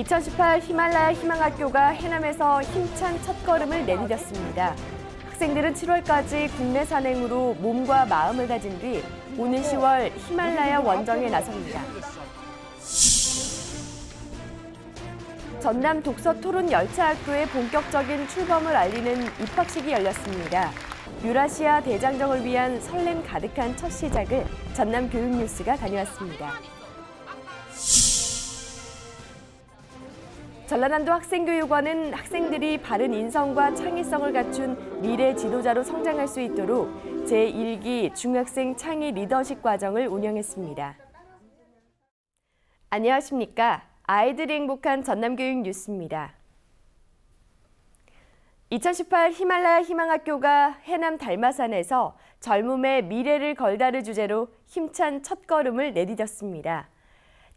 2018 히말라야 희망학교가 해남에서 힘찬 첫걸음을 내디뎠습니다. 학생들은 7월까지 국내 산행으로 몸과 마음을 다진 뒤 오는 10월 히말라야 원정에 나섭니다. 전남 독서토론열차학교의 본격적인 출범을 알리는 입학식이 열렸습니다. 유라시아 대장정을 위한 설렘 가득한 첫 시작을 전남교육뉴스가 다녀왔습니다. 전라남도 학생교육원은 학생들이 바른 인성과 창의성을 갖춘 미래 지도자로 성장할 수 있도록 제1기 중학생 창의 리더십 과정을 운영했습니다. 안녕하십니까? 아이들이 행복한 전남교육 뉴스입니다. 2018 히말라야 희망학교가 해남 달마산에서 젊음의 미래를 걸다를 주제로 힘찬 첫걸음을 내디뎠습니다.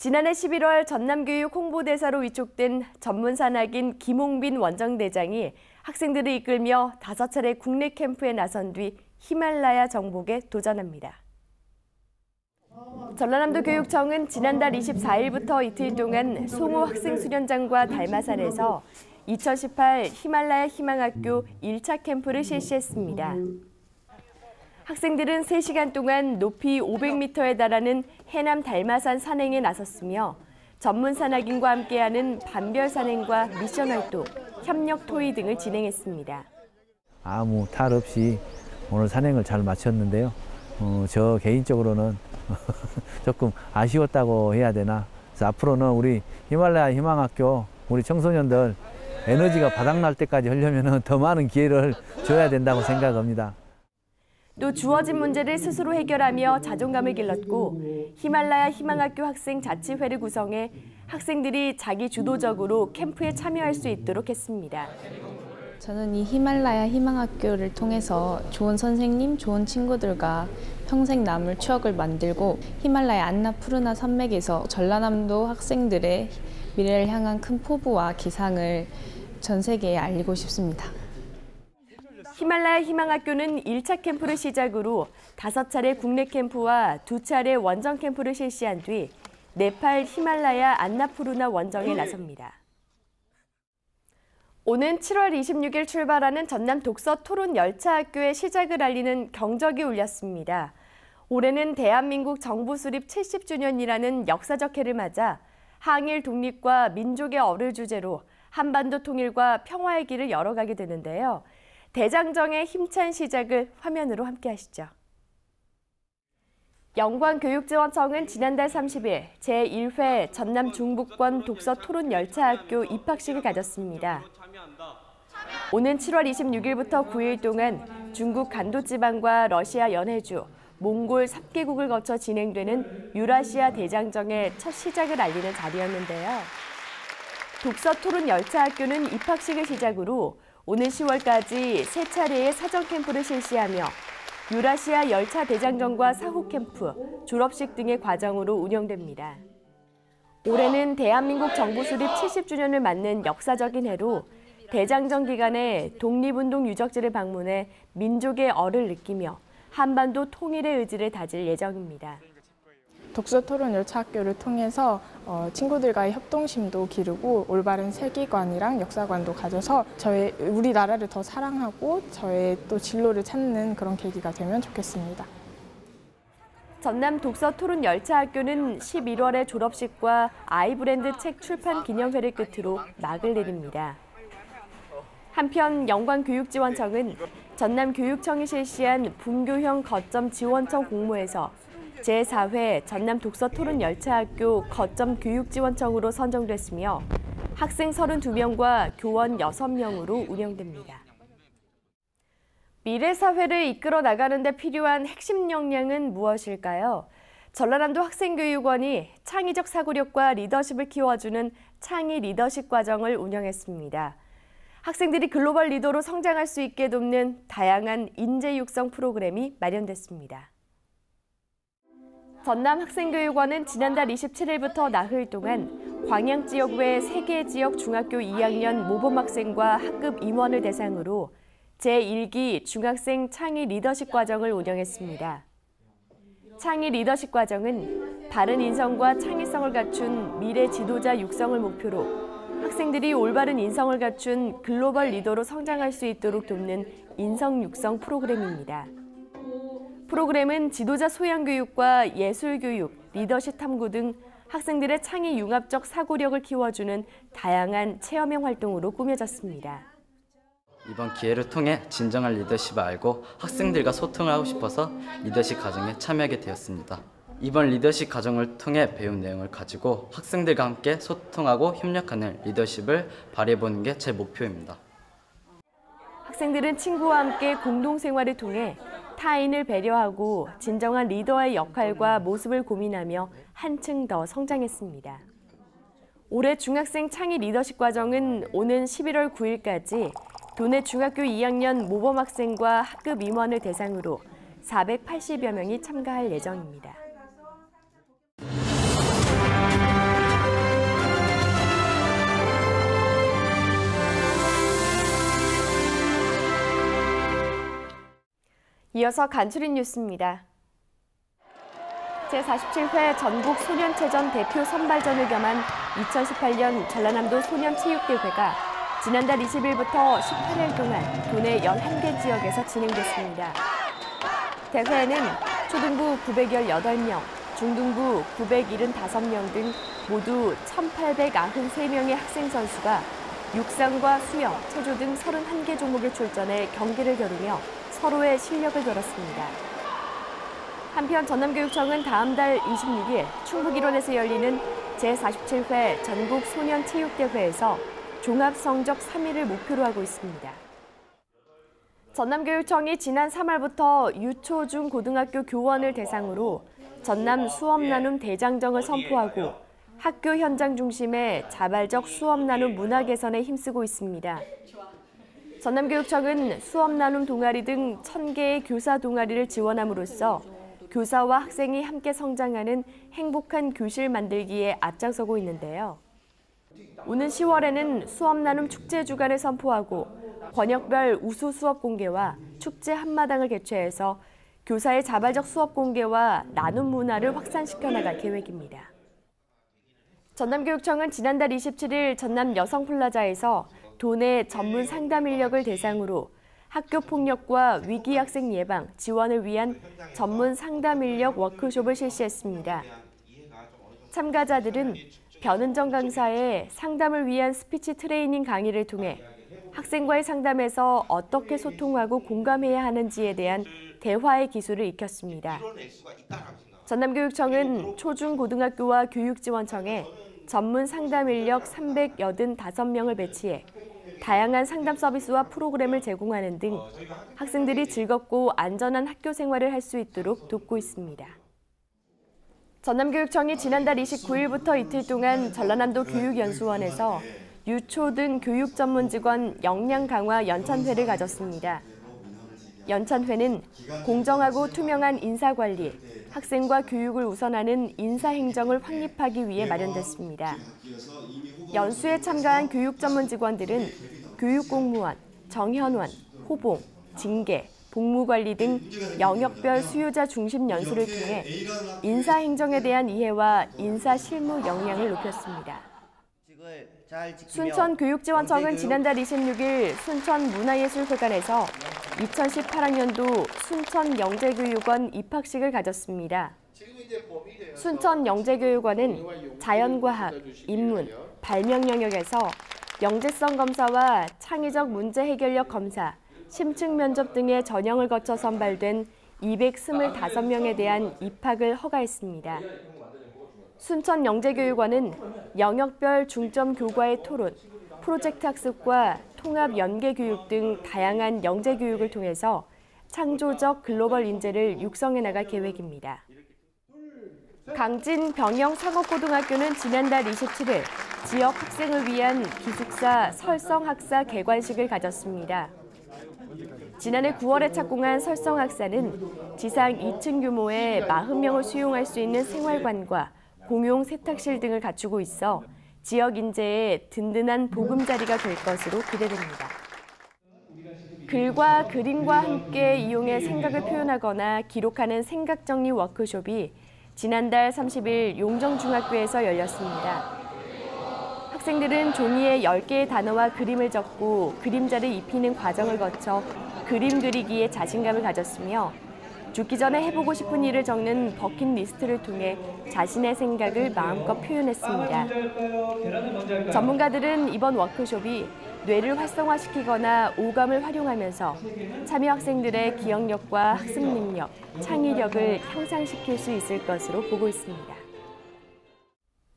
지난해 11월 전남교육 홍보대사로 위촉된 전문산학인 김홍빈 원정대장이 학생들을 이끌며 5차례 국내 캠프에 나선 뒤 히말라야 정복에 도전합니다. 전라남도 교육청은 지난달 24일부터 이틀 동안 송호 학생수련장과 달마산에서 2018 히말라야 희망학교 1차 캠프를 실시했습니다. 학생들은 3시간 동안 높이 500m에 달하는 해남 달마산 산행에 나섰으며 전문 산악인과 함께하는 반별 산행과 미션 활동, 협력 토의 등을 진행했습니다. 아무 탈 없이 오늘 산행을 잘 마쳤는데요. 저 개인적으로는 조금 아쉬웠다고 해야 되나. 그래서 앞으로는 우리 히말라야 희망학교 우리 청소년들 에너지가 바닥날 때까지 하려면 더 많은 기회를 줘야 된다고 생각합니다. 또 주어진 문제를 스스로 해결하며 자존감을 길렀고 히말라야 희망학교 학생 자치회를 구성해 학생들이 자기 주도적으로 캠프에 참여할 수 있도록 했습니다. 저는 이 히말라야 희망학교를 통해서 좋은 선생님, 좋은 친구들과 평생 남을 추억을 만들고 히말라야 안나푸르나 산맥에서 전라남도 학생들의 미래를 향한 큰 포부와 기상을 전 세계에 알리고 싶습니다. 히말라야 희망학교는 1차 캠프를 시작으로 5차례 국내 캠프와 2차례 원정 캠프를 실시한 뒤 네팔 히말라야 안나푸르나 원정에 나섭니다. 오는 7월 26일 출발하는 전남 독서토론열차학교의 시작을 알리는 경적이 울렸습니다. 올해는 대한민국 정부 수립 70주년이라는 역사적 해를 맞아 항일 독립과 민족의 어를 주제로 한반도 통일과 평화의 길을 열어가게 되는데요. 대장정의 힘찬 시작을 화면으로 함께 하시죠. 영광교육지원청은 지난달 30일 제1회 전남 중부권 독서토론열차학교 입학식을 가졌습니다. 오는 7월 26일부터 9일 동안 중국 간도지방과 러시아 연해주, 몽골 3개국을 거쳐 진행되는 유라시아 대장정의 첫 시작을 알리는 자리였는데요. 독서토론열차학교는 입학식을 시작으로 오는 10월까지 3차례의 사전 캠프를 실시하며 유라시아 열차 대장정과 사후 캠프, 졸업식 등의 과정으로 운영됩니다. 올해는 대한민국 정부 수립 70주년을 맞는 역사적인 해로 대장정 기간에 독립운동 유적지를 방문해 민족의 얼을 느끼며 한반도 통일의 의지를 다질 예정입니다. 독서토론열차학교를 통해서 친구들과의 협동심도 기르고 올바른 세계관이랑 역사관도 가져서 우리나라를 더 사랑하고 저의 또 진로를 찾는 그런 계기가 되면 좋겠습니다. 전남 독서토론열차학교는 11월에 졸업식과 아이브랜드 책 출판 기념회를 끝으로 막을 내립니다. 한편 영광교육지원청은 전남교육청이 실시한 분교형 거점 지원청 공모에서 제4회 전남 독서토론열차학교 거점 교육지원청으로 선정됐으며 학생 32명과 교원 6명으로 운영됩니다. 미래 사회를 이끌어 나가는 데 필요한 핵심 역량은 무엇일까요? 전라남도 학생교육원이 창의적 사고력과 리더십을 키워주는 창의 리더십 과정을 운영했습니다. 학생들이 글로벌 리더로 성장할 수 있게 돕는 다양한 인재 육성 프로그램이 마련됐습니다. 전남 학생교육원은 지난달 27일부터 나흘 동안 광양 지역 외 3개 지역 중학교 2학년 모범학생과 학급 임원을 대상으로 제1기 중학생 창의 리더십 과정을 운영했습니다. 창의 리더십 과정은 바른 인성과 창의성을 갖춘 미래 지도자 육성을 목표로 학생들이 올바른 인성을 갖춘 글로벌 리더로 성장할 수 있도록 돕는 인성 육성 프로그램입니다. 프로그램은 지도자 소양 교육과 예술 교육, 리더십 탐구 등 학생들의 창의 융합적 사고력을 키워주는 다양한 체험형 활동으로 꾸며졌습니다. 이번 기회를 통해 진정한 리더십을 알고 학생들과 소통을 하고 싶어서 리더십 과정에 참여하게 되었습니다. 이번 리더십 과정을 통해 배운 내용을 가지고 학생들과 함께 소통하고 협력하는 리더십을 발휘해보는 게 제 목표입니다. 학생들은 친구와 함께 공동생활을 통해 타인을 배려하고 진정한 리더의 역할과 모습을 고민하며 한층 더 성장했습니다. 올해 중학생 창의 리더십 과정은 오는 11월 9일까지 도내 중학교 2학년 모범 학생과 학급 임원을 대상으로 480여 명이 참가할 예정입니다. 이어서 간추린 뉴스입니다. 제47회 전국 소년체전 대표 선발전을 겸한 2018년 전라남도 소년체육대회가 지난달 20일부터 18일 동안 도내 11개 지역에서 진행됐습니다. 대회에는 초등부 918명, 중등부 975명 등 모두 1,893명의 학생 선수가 육상과 수영, 체조 등 31개 종목에 출전해 경기를 겨루며 서로의 실력을 겨뤘습니다. 한편 전남교육청은 다음 달 26일 충북 일원에서 열리는 제47회 전국 소년체육대회에서 종합 성적 3위를 목표로 하고 있습니다. 전남교육청이 지난 3월부터 유초, 중, 고등학교 교원을 대상으로 전남 수업 나눔 대장정을 선포하고 학교 현장 중심의 자발적 수업 나눔 문화 개선에 힘쓰고 있습니다. 전남교육청은 수업 나눔 동아리 등 1,000개의 교사 동아리를 지원함으로써 교사와 학생이 함께 성장하는 행복한 교실 만들기에 앞장서고 있는데요. 오는 10월에는 수업 나눔 축제 주간을 선포하고 권역별 우수 수업 공개와 축제 한마당을 개최해서 교사의 자발적 수업 공개와 나눔 문화를 확산시켜 나갈 계획입니다. 전남교육청은 지난달 27일 전남 여성플라자에서 도내 전문 상담 인력을 대상으로 학교 폭력과 위기 학생 예방, 지원을 위한 전문 상담 인력 워크숍을 실시했습니다. 참가자들은 변은정 강사의 상담을 위한 스피치 트레이닝 강의를 통해 학생과의 상담에서 어떻게 소통하고 공감해야 하는지에 대한 대화의 기술을 익혔습니다. 전남교육청은 초중고등학교와 교육지원청에 전문 상담 인력 385명을 배치해 다양한 상담 서비스와 프로그램을 제공하는 등 학생들이 즐겁고 안전한 학교 생활을 할 수 있도록 돕고 있습니다. 전남교육청이 지난달 29일부터 이틀 동안 전라남도 교육연수원에서 유초 등 교육 전문 직원 역량 강화 연찬회를 가졌습니다. 연찬회는 공정하고 투명한 인사관리, 학생과 교육을 우선하는 인사행정을 확립하기 위해 마련됐습니다. 연수에 참가한 교육 전문 직원들은 교육공무원, 정현원, 호봉, 징계, 복무관리 등 영역별 수요자 중심 연수를 통해 인사행정에 대한 이해와 인사실무 역량을 높였습니다. 순천교육지원청은 지난달 26일 순천문화예술회관에서 2018학년도 순천영재교육원 입학식을 가졌습니다. 순천영재교육원은 자연과학, 인문, 발명 영역에서 영재성 검사와 창의적 문제 해결력 검사, 심층 면접 등의 전형을 거쳐 선발된 225명에 대한 입학을 허가했습니다. 순천영재교육원은 영역별 중점 교과의 토론, 프로젝트 학습과 통합 연계교육 등 다양한 영재교육을 통해서 창조적 글로벌 인재를 육성해 나갈 계획입니다. 강진 병영상업고등학교는 지난달 27일 지역 학생을 위한 기숙사 설성학사 개관식을 가졌습니다. 지난해 9월에 착공한 설성학사는 지상 2층 규모의 40명을 수용할 수 있는 생활관과 공용 세탁실 등을 갖추고 있어 지역 인재의 든든한 보금자리가 될 것으로 기대됩니다. 글과 그림과 함께 이용해 생각을 표현하거나 기록하는 생각정리 워크숍이 지난달 30일 용정중학교에서 열렸습니다. 학생들은 종이에 10개의 단어와 그림을 적고 그림자를 입히는 과정을 거쳐 그림 그리기에 자신감을 가졌으며 죽기 전에 해보고 싶은 일을 적는 버킷리스트를 통해 자신의 생각을 마음껏 표현했습니다. 전문가들은 이번 워크숍이 뇌를 활성화시키거나 오감을 활용하면서 참여 학생들의 기억력과 학습 능력, 창의력을 향상시킬 수 있을 것으로 보고 있습니다.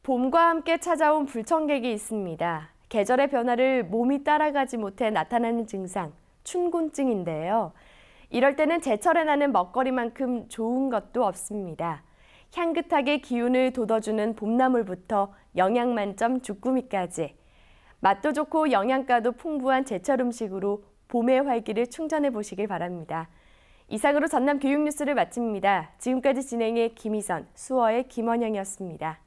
봄과 함께 찾아온 불청객이 있습니다. 계절의 변화를 몸이 따라가지 못해 나타나는 증상, 춘곤증인데요. 이럴 때는 제철에 나는 먹거리만큼 좋은 것도 없습니다. 향긋하게 기운을 돋워주는 봄나물부터 영양 만점 주꾸미까지 맛도 좋고 영양가도 풍부한 제철 음식으로 봄의 활기를 충전해 보시길 바랍니다. 이상으로 전남 교육뉴스를 마칩니다. 지금까지 진행의 김희선, 수어의 김원영이었습니다.